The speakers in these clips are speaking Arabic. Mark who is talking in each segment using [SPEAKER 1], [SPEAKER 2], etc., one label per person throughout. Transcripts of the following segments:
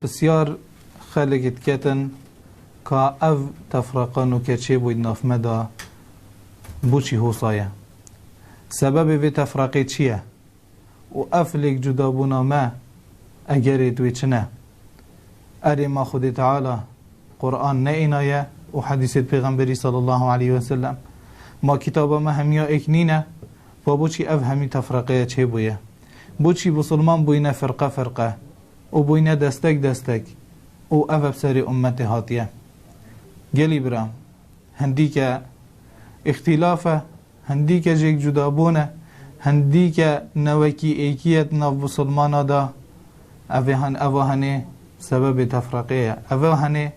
[SPEAKER 1] بسیار خلقت کتن که او تفرقانو که چه بود ناف مدا بوچی حوصایه سبب وی تفرقه چیه و افلک جدا بونا ما اگر دوی چنه اری ما خود تعالی قرآن نه اینایه و حدیث پیغمبری صلی الله علیه و سلم ما کتاب ما همیا اکنینه و بوچی او همی تفرقه چه بویه بوچی بسلمان بوینه فرقه و بوینه دستک و او بسر امت هاتیه گلی برام هندی که اختلافه هندی که جیک جدابونه هندی که نوکی ایکیت نو بسلمان دا اوهنه سبب تفرقه اوهنه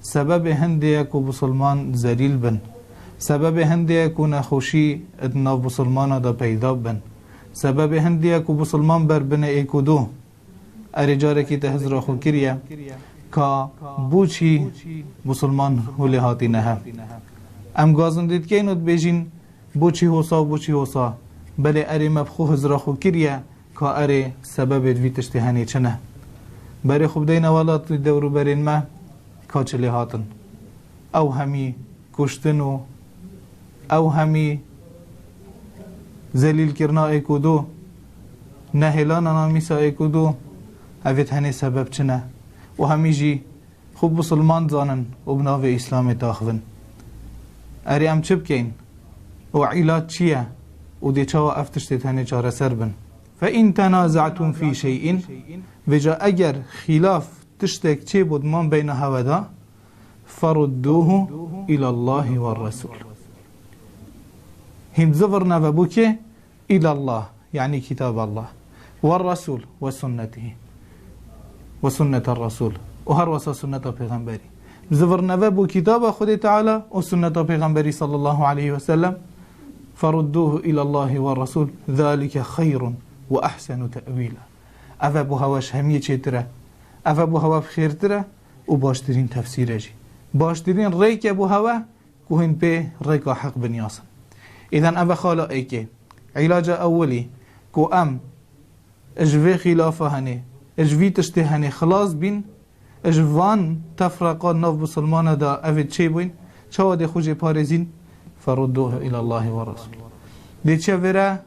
[SPEAKER 1] سبب هندی که بسلمان زلیل بن سبب هندی که نخوشی نو بسلمان دا پیدا بن سبب هندی که بسلمان بر بن ایکودو ارجاره کی تهزرا خو کریه که بوچی مسلمان هولی هاتی نه ام گازن دید که اینو بیجین بوچی حوصا بله اری مبخو هزرا خو کریه که اری سبب دوی تشتهانی چنه بری خوب دین اولات دورو برین ما که چلی هاتن او همی کشتنو او همی زلیل کرنا ایکودو نهلان نامیسا ایکودو اوید هنه سبب چنه و همیجی خوب بسلمان زانن و بناو اسلام تاخون اری ام چه بکین و علاج چیه و دی چاو افتشتید هنه چاره سر بن فإن تنازعتم في شيء وجا اگر خلاف تشتك چه بود من بین هودا فردوه الى الله والرسول هم زفرنا وبوكي الى الله يعني كتاب الله والرسول وسنته وسنة الرسول وهر وسا سنة پیغمبری زفرنا بو كتاب خود تعالى وسنة پیغمبری صلى الله عليه وسلم فردوه الى الله والرسول ذلك خير واحسن تأويلا افا بو هواش همية چه افا بو هوا بخير تره و باشترين تفسير جي باشترين ريك بو هوا كوهن بي ريكا حق بنياسن اذن افا خالا ايكي علاج اولي كو ام اجوه خلافه هنه اجوی تشته هنه خلاص بین اجوان تفرقا ناف بسلمان دا اوید چه بین چه ده خوش پارزین فردوه الى الله و رسول دی چه وره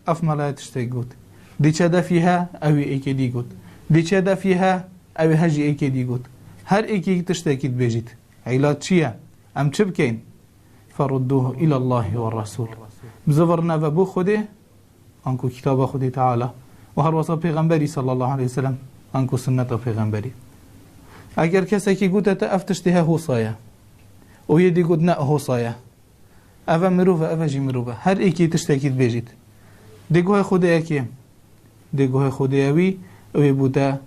[SPEAKER 1] اف ملای تشته گود دی چه دفیه اوی ایکی دی گود دی چه دفیه اوی هجی ایکی دی گود هر ایکی تشته کید بیجید علاج چیه ام چه بکین فردوه الى الله و رسول بزورنا و بو خوده انکو کتاب خود تعالی و هر وصف پیغمبری صلی الله علیه وسلم انکو سنت پیغمبری اگر کسی که گوته تا افتشته حوصایه و یه دی گود نه حوصایه اوه مروفه اوه جی مروفه هر ایکی تشتکید بیجید دیگوه خوده اکی دیگوه خوده اوی اوی بوده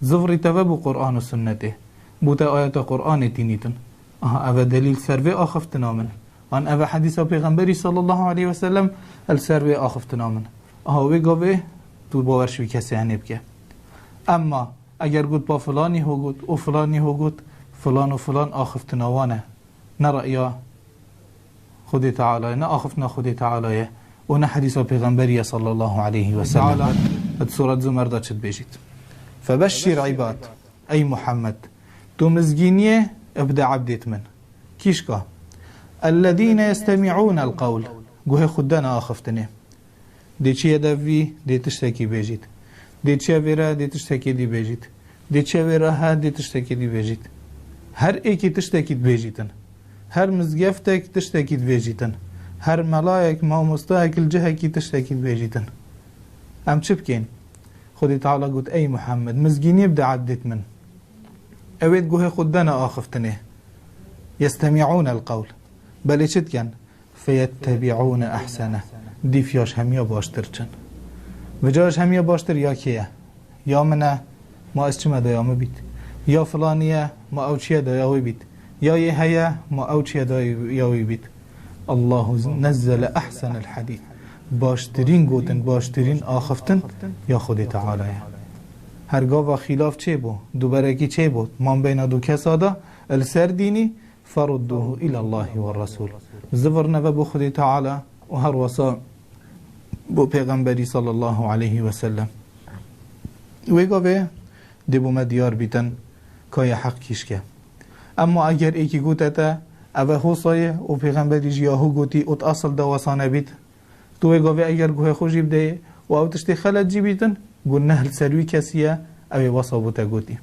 [SPEAKER 1] زفری تفه بو قرآن و سنته بوده آیت قرآن تینیتن اوه دلیل سروی آخفتنا من وان اوه حدیث پیغمبری صلی الله علیه وسلم السروی آخفتنا من اوی گوه تو باور شوی کسی هنه بکه اما اگر گود با فلانی هو گود و فلانی هو گود فلان و فلان آخفتناوانه نه رأیا خود تعالی نه آخفتنا خود تعالی و نه حدیث پیغمبری صلی الله علیه و سلم ات سورة زمر دا چد بیجید فبشر عباد ای محمد تو مزگینیه ابدا عبدت من کیشکا الذين يستمعون القول گوه خودنا آخفتنه دی چیه دوی دی تشتکی بیجید دی چیه ویره دی تشتکی دی بیجید دی چیه ویره ها دی تشتکی دی بیجید هر ایکی تشتکی دی بیجیدن هر مزگفتک تشتکی دی بیجیدن هر ملائک مامستاک الجهکی تشتکی دی بیجیدن ام چه بکین خودی تعالی گوت ای محمد مزگینی بدا عدت من اوید گوه خودنا آخفتنه يستمعون القول بلی چد کن فيتبعون احسنه دی فیاش همیا باشتر چن و جاش همیا باشتر یا کیه یا منه ما از چمه دایامه بید یا فلانیه ما او چیه دایاوی بید یا یه هیه ما او چیه دایاوی بید الله نزل احسن الحديث باشترین گوتن باشترین آخفتن یا خود تعالی هرگاه و خلاف چه بو دوبرکی چه بود من بین دو کسادا السر دینی فردوه الى الله والرسول زفر نوه بو خود تعالی و هر وصا بو پیغمبری صلی الله علیه و سلم وی گوه دبو ما دیار بیتن که حق کیش که. اما اگر ایکی گوته تا اوه حوصایه و پیغمبری جیاهو گوتی ات اصل دواسانه بیت توی گوه اگر گوه خوشی بده و او تشتی خلط جی بیتن گو نهل سلوی کسیه اوه وصابو تا گوتی